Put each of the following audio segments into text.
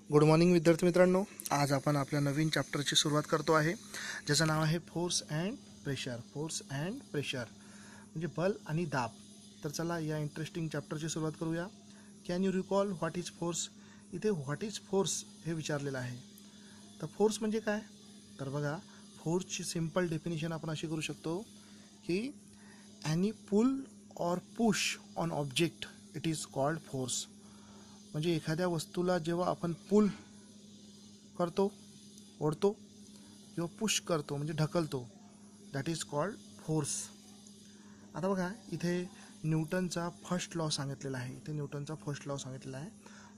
Good morning विद्यार्थी मित्रांनो. आज आपण आपल्या नवीन चॅप्टरची सुरुवात करतो आहे, ज्याचं नाव आहे force and pressure. Force and pressure म्हणजे बल आणि दाब. तर चला या इंटरेस्टिंग चॅप्टरची सुरुवात करूया. Can you recall what is force? इथे व्हॉट इज फोर्स हे विचारलेलं आहे. तर फोर्स म्हणजे काय? तर बघा, फोर्सची सिंपल डेफिनेशन आपण अशी करू शकतो की any pull or push on object it is called force. म्हणजे एखाद्या वस्तूला जेव्हा आपण पुल करतो, ओढतो किंवा पुश करतो म्हणजे ढकलतो, दॅट इज कॉल्ड फोर्स. आता बघा, इथे न्यूटनचा फर्स्ट लॉ सांगितलेला आहे.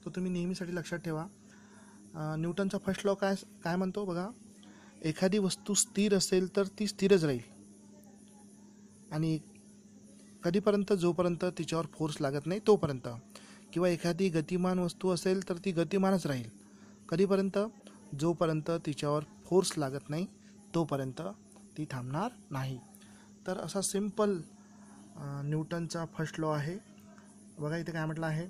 तो तुम्ही नेहमीसाठी लक्षात ठेवा. न्यूटनचा फर्स्ट लॉ काय म्हणतो बघा, एखादी वस्तू स्थिर असेल तर ती स्थिरच राहील, आणि कधीपर्यंत? जोपर्यंत तिच्यावर फोर्स लागत नाही तोपर्यंत. किंवा एखादी गतिमान वस्तू असेल तर ती गतिमानच राहील. कधीपर्यंत? जोपर्यंत तिच्यावर फोर्स लागत नाही तोपर्यंत ती थांबणार नाही. तर असा सिंपल न्यूटनचा फर्स्ट लॉ आहे. बघा इथे काय म्हटलं आहे,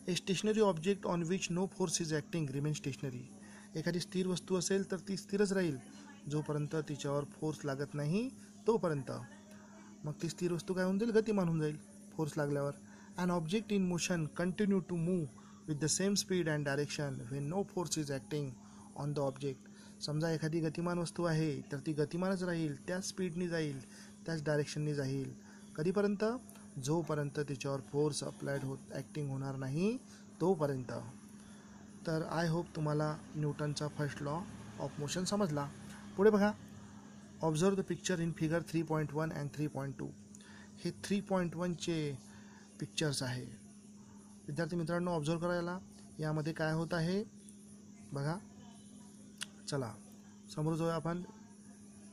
a stationary object on which no force is acting remain stationary. एखादी स्थिर वस्तू असेल तर ती स्थिरच राहील जोपर्यंत तिच्यावर फोर्स लागत नाही तोपर्यंत. मग ती स्थिर वस्तू काय होऊन जाईल? गतिमान होऊन जाईल फोर्स लागल्यावर. An object in motion continue to move with the same speed and direction when no force is acting on the object. समजा एखादी गतिमान वस्तू आहे तर ती गतिमानच राहील, त्याच स्पीडनी जाईल, त्याच डायरेक्शननी जाईल. कधीपर्यंत? जोपर्यंत तिच्यावर फोर्स अप्लाइड ॲक्टिंग होणार नाही तोपर्यंत. तर आय होप तुम्हाला न्यूटनचा फर्स्ट लॉ ऑफ मोशन समजला. पुढे बघा, observe the picture in figure 3.1 and 3.2. हे 3.1चे पिक्चर्स आहे. विद्यार्थी मित्रांनो, ऑब्झर्व करायला यामध्ये काय होत आहे बघा. चला समोर जाऊया आपण.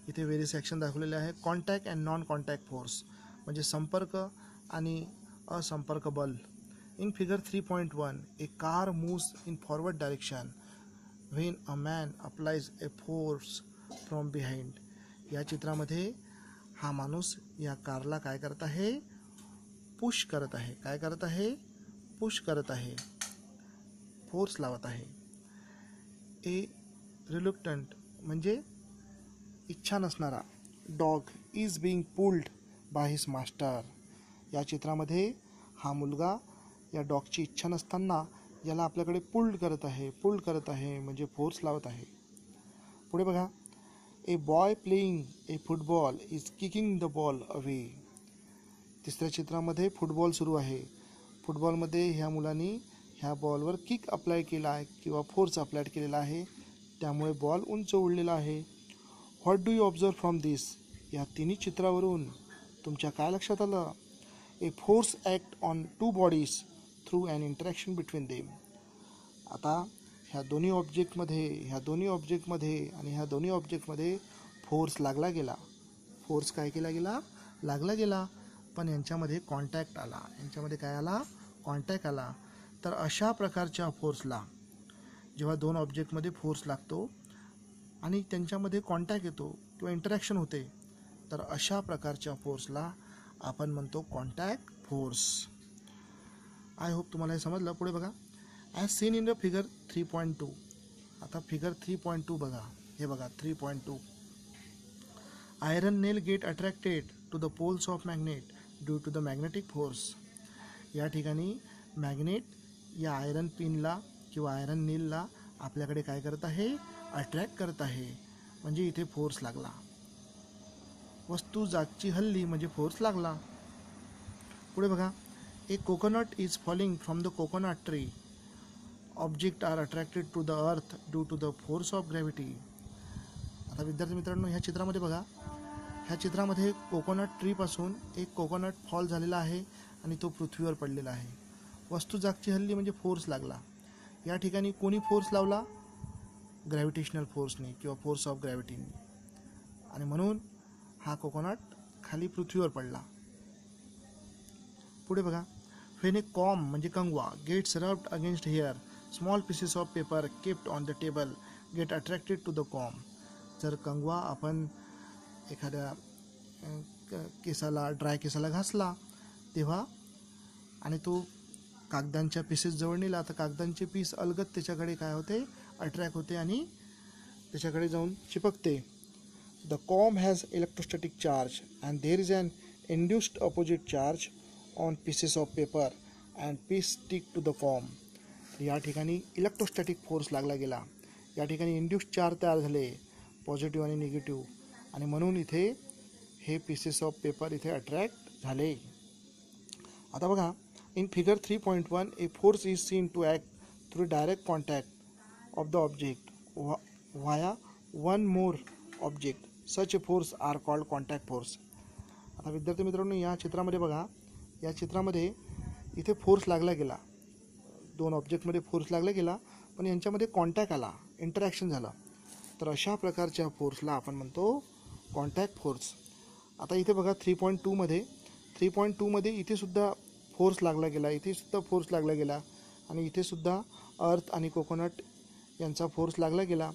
इथे वेरियस ॲक्शन दाखवलेले आहे. Contact and non contact force म्हणजे संपर्क आणि असंपर्क बल. In figure 3.1 A car moves in forward direction when a man applies a force from behind. या चित्रामध्ये हा माणूस या कारला काय करत आहे? पुश करत आहे. काय करत आहे? पुश करत आहे, फोर्स लावत आहे. ए रिलुक्टंट म्हणजे इच्छा नसणारा dog is being pulled by his master. या चित्रामध्ये हा मुलगा या डॉगची इच्छा नसताना याला आपल्याकडे पुल्ड करत आहे म्हणजे फोर्स लावत आहे. पुढे बघा, a boy playing a football is kicking the ball away. तिसऱ्या चित्रामध्ये फुटबॉल सुरू आहे. फुटबॉलमध्ये ह्या मुलांनी ह्या बॉलवर किक अप्लाय केला आहे किंवा फोर्स अप्लाय केलेला आहे, त्यामुळे बॉल उंच उडलेला आहे. What do you observe from this? या तिन्ही चित्रावरून तुमच्या काय लक्षात आलं? A force act on two bodies through an interaction between them. आता ह्या दोन्ही ऑब्जेक्टमध्ये फोर्स लागला गेला. फोर्स काय केला गेला? लागला गेला. पण यांच्यामध्ये कॉन्टॅक्ट आला. कॉन्टॅक्ट आला. तर अशा प्रकारच्या फोर्सला, जेव्हा दोन ऑब्जेक्टमध्ये फोर्स लागतो आणि त्यांच्यामध्ये कॉन्टॅक्ट येतो किंवा इंटरॅक्शन होते, तर अशा प्रकारच्या फोर्सला आपण म्हणतो कॉन्टॅक्ट फोर्स. आय होप तुम्हाला हे समजलं. पुढे बघा, as seen in the figure 3.2. आता फिगर 3.2 बघा. हे बघा 3.2. Iron nail get attracted to the poles of magnet due to the magnetic force. या ठिकाणी मॅग्नेट या आयरन पिनला किंवा आयरन नेलला आपल्याकडे काय करत आहे? अट्रॅक्ट करत आहे, म्हणजे इथे फोर्स लागला. वस्तू जागची हल्ली म्हणजे फोर्स लागला. पुढे बघा, a coconut is falling from the coconut tree. Object are attracted to the earth due to the force of gravity. आता विद्यार्थी मित्रांनो, ह्या चित्रामध्ये बघा. ह्या चित्रामध्ये कोकोनट ट्रीपासून एक कोकोनट फॉल झालेला आहे आणि तो पृथ्वीवर पडलेला आहे. वस्तू जागची हल्ली म्हणजे फोर्स लागला. या ठिकाणी कोणी फोर्स लावला? ग्रॅव्हिटेशनल फोर्सने किंवा फोर्स ऑफ ग्रॅव्हिटीने, आणि म्हणून हा कोकोनट खाली पृथ्वीवर पडला. पुढे बघा, व्हेन ए कॉम म्हणजे कंगवा gets rubbed against hair small pieces of paper kept on the table get attracted to the comb. जर कंगवा आपण एखाद्या ड्राय केसाला घासला तेव्हा, आणि तो कागदांच्या पीसेस जवळ नेला तर कागदांचे पीस अलगद त्याच्याकडे काय होते, अट्रॅक्ट होते आणि त्याच्याकडे जाऊन चिपकते. The comb has electrostatic charge and there is an induced opposite charge on pieces of paper and piece stick to the comb. या ठिकाणी इलेक्ट्रोस्टॅटिक फोर्स लागला गेला, या ठिकाणी इंड्युस्ड चार्ज तयार झाले, पॉझिटिव्ह आणि निगेटिव्ह, आणि म्हणून इथे हे पीसेस ऑफ पेपर इथे अट्रॅक्ट झाले. आता बघा, in figure 3.1 a force is seen to act through direct contact of the object via one more object. Such a force are called contact force. आता विद्यार्थी मित्रांनो, या चित्रामध्ये बघा, या चित्रामध्ये इथे फोर्स लागला गेला, दोन ऑब्जेक्टमध्ये फोर्स लागला गेला, पण यांच्यामध्ये कॉन्टॅक्ट आला, इंटरॅक्शन झालं, तर अशा प्रकारच्या फोर्सला आपण म्हणतो कॉन्टॅक्ट फोर्स. आता इथे बघा 3.2मध्ये इथेसुद्धा फोर्स लागला गेला, इथेसुद्धा फोर्स लागला गेला, आणि इथेसुद्धा अर्थ आणि कोकोनट यांचा फोर्स लागला गेला,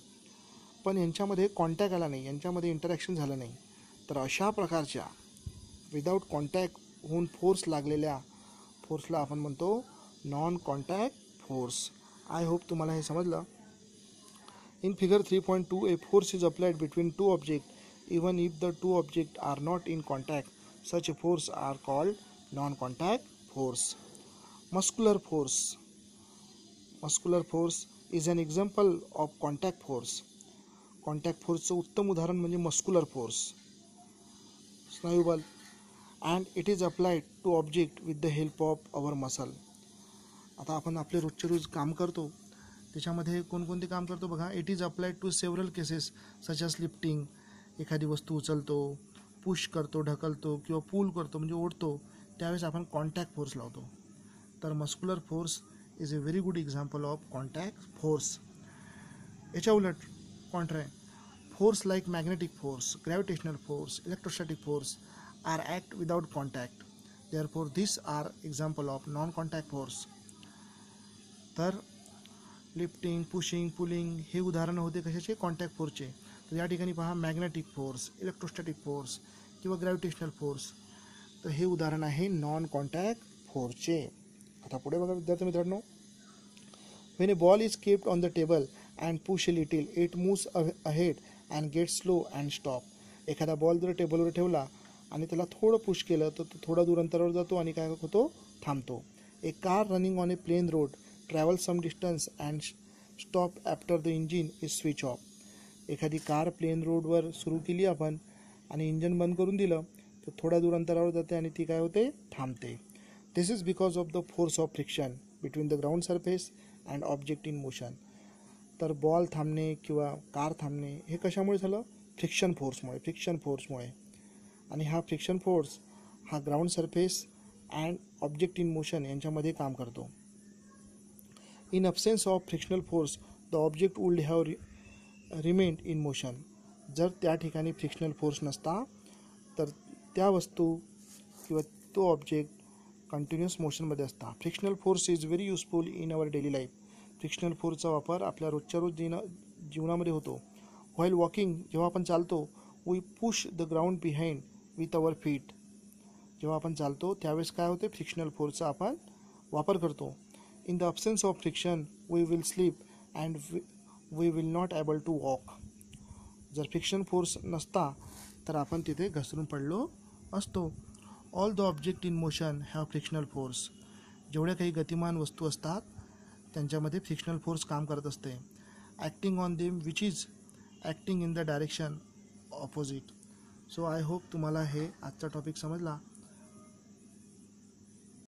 पण यांच्यामध्ये कॉन्टॅक्ट आला नाही, यांच्यामध्ये इंटरॅक्शन झालं नाही. तर अशा प्रकारच्या विदाऊट कॉन्टॅक्ट होऊन फोर्स लागलेल्या फोर्सला आपण म्हणतो non contact force. I hope तुम्हाला हे समजलं. In figure 3.2 a force is applied between two object even if the two object are not in contact. Such a force are called non contact force. Muscular force. Muscular force is an example of contact force. Contact फोर्सचं उत्तम उदाहरण म्हणजे muscular force, स्नायुबल, and it is applied to object with the help of our muscle. आता आपण आपले रोजचे रोज काम करतो, त्याच्यामध्ये कोणकोणते काम करतो बघा. It is applied to several cases such as lifting, एखादी वस्तू उचलतो, पुश करतो, ढकलतो, किंवा पूल करतो म्हणजे ओढतो, त्यावेळेस आपण कॉन्टॅक्ट फोर्स लावतो. तर muscular force is a very good example of contact force. याच्या उलट contrary, force like magnetic force, gravitational force, electrostatic force are act without contact. Therefore this are example of non contact force. तर lifting, pushing, pulling हे उदाहरणं होते कशाचे, contact फोर्सचे. तर या ठिकाणी पहा, मॅग्नेटिक फोर्स, इलेक्ट्रोस्टॅटिक फोर्स किंवा ग्रॅव्हिटेशनल फोर्स, तर हे उदाहरण आहे नॉन कॉन्टॅक्ट फोर्सचे. आता पुढे बघा विद्यार्थी मित्रांनो, when a ball is kept on the table and push a little it moves ahead and get slow and stop. एखादा बॉल जर टेबलवर ठेवला आणि त्याला थोडं पुश केलं तर तो थोडा दूर अंतरावर जातो आणि काय होतो, थांबतो. A car running on a plain road travel some distance and stop after the engine is switch off. एखादी कार प्लेन रोडवर सुरू केली आपण आणि इंजन बंद करून दिलं तर थोड्या दूर अंतरावर जाते आणि ती काय होते, थांबते. This is because of the force of friction between the ground surface and object in motion. तर बॉल थांबणे किंवा कार थांबणे हे कशामुळे झालं, फ्रिक्शन फोर्समुळे. आणि हा फ्रिक्शन फोर्स हा ground surface and object in motion यांच्यामध्ये काम करतो. In absence of frictional force the object would have remained in motion. जर त्या ठिकाणी फ्रिक्शनल फोर्स नसता तर त्या वस्तू किंवा तो ऑब्जेक्ट कंटिन्युअस मोशनमध्ये असता. Frictional force is very useful in our daily life. Frictional फोर्सचा वापर आपल्या रोजच्या रोज जीवनामध्ये होतो. व्हाईल वॉकिंग, जेव्हा आपण चालतो, we push the ground behind with our feet. जेव्हा आपण चालतो त्यावेळेस काय होते, फ्रिक्शनल फोर्सचा आपण वापर करतो. In the absence of friction we will sleep and we will not able to walk. जर फ्रिक्शन फोर्स नसता तर आपण तिथे घसरून पडलो असतो. All the object in motion have frictional force. जेवढ्या काही गतिमान वस्तू असतात त्यांच्यामध्ये फ्रिक्शनल फोर्स काम करत असते. Acting on them which is acting in the direction opposite. So I hope तुम्हाला हे आजचा टॉपिक समजला.